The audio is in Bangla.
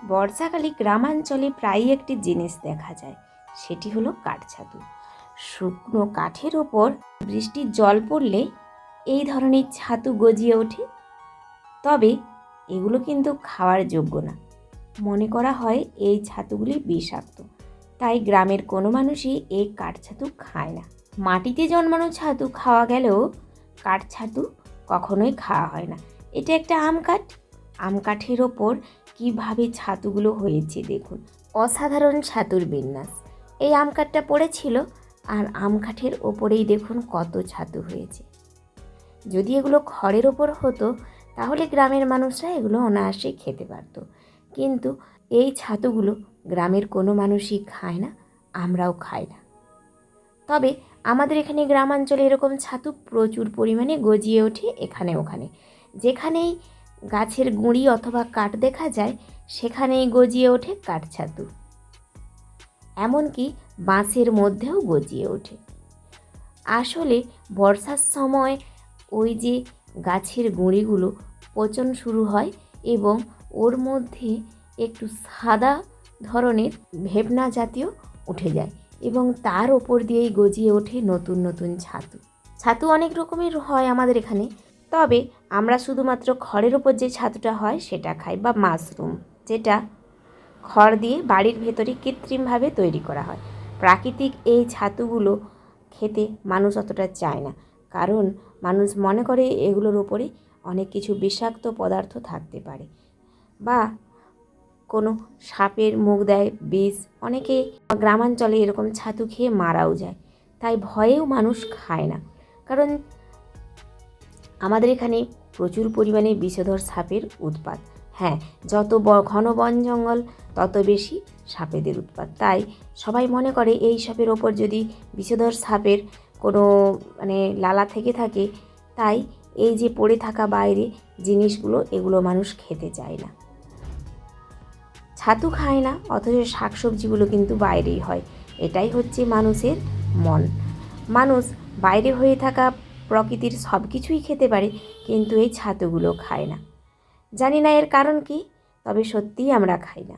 বর্ষাকালে গ্রামাঞ্চলে প্রায়ই একটি জিনিস দেখা যায়, সেটি হলো কাঠছাতু। শুকনো কাঠের ওপর বৃষ্টির জল পড়লে এই ধরনের ছাতু গজিয়ে ওঠে। তবে এগুলো কিন্তু খাওয়ার যোগ্য না। মনে করা হয় এই ছাতুগুলি বিষাক্ত, তাই গ্রামের কোনো মানুষই এই কাঠছাতু খায় না। মাটিতে জন্মানো ছাতু খাওয়া গেলেও কাঠছাতু কখনোই খাওয়া হয় না। এটা একটা আম কাঠের ওপর কীভাবে ছাতুগুলো হয়েছে দেখুন, অসাধারণ ছাতুর বিন্যাস। এই আম কাঠটা পড়েছিল আর আম কাঠের ওপরেই দেখুন কত ছাতু হয়েছে। যদি এগুলো খড়ের ওপর হতো তাহলে গ্রামের মানুষরা এগুলো অনায়াসে খেতে পারত, কিন্তু এই ছাতুগুলো গ্রামের কোনো মানুষই খায় না, আমরাও খাই না। তবে আমাদের এখানে গ্রামাঞ্চলে এরকম ছাতু প্রচুর পরিমাণে গজিয়ে ওঠে এখানে ওখানে। যেখানেই গাছের গুঁড়ি অথবা কাঠ দেখা যায় সেখানেই গজিয়ে ওঠে কাঠছাতু। এমনকি বাঁশের মধ্যেও গজিয়ে ওঠে। আসলে বর্ষার সময় ওই যে গাছের গুঁড়িগুলো পচন শুরু হয় এবং ওর মধ্যে একটু সাদা ধরনের ভেবনা জাতীয় উঠে যায় এবং তার ওপর দিয়েই গজিয়ে ওঠে নতুন নতুন ছাতু অনেক রকমের হয় আমাদের এখানে। তবে আমরা শুধুমাত্র খড়ের ওপর যে ছাতুটা হয় সেটা খাই, বা মাশরুম, যেটা খড় দিয়ে বাড়ির ভেতরে কৃত্রিমভাবে তৈরি করা হয়। প্রাকৃতিক এই ছাতুগুলো খেতে মানুষ অতটা চায় না, কারণ মানুষ মনে করে এগুলোর ওপরে অনেক কিছু বিষাক্ত পদার্থ থাকতে পারে, বা কোনো সাপের মুখ দেয় বিষ। অনেকে গ্রামাঞ্চলে এরকম ছাতু খেয়ে মারাও যায়, তাই ভয়েও মানুষ খায় না। কারণ আমাদের এখানে প্রচুর পরিমাণে বিষধর সাপের উৎপাত। হ্যাঁ, যত ঘন বন জঙ্গল তত বেশি সাপেদের উৎপাত। তাই সবাই মনে করে এই সাপের ওপর যদি বিষধর সাপের কোনো লালা থেকে থাকে, তাই এই যে পড়ে থাকা বাইরে জিনিসগুলো, এগুলো মানুষ খেতে চায় না। ছাতু খায় না, অথচ শাকসবজিগুলো কিন্তু বাইরেই হয়। এটাই হচ্ছে মানুষের মন। মানুষ বাইরে হয়ে থাকা প্রকৃতির সব কিছুই খেতে পারে, কিন্তু এই ছাতুগুলো খায় না। জানি না এর কারণ কি, তবে সত্যিই আমরা খাই না।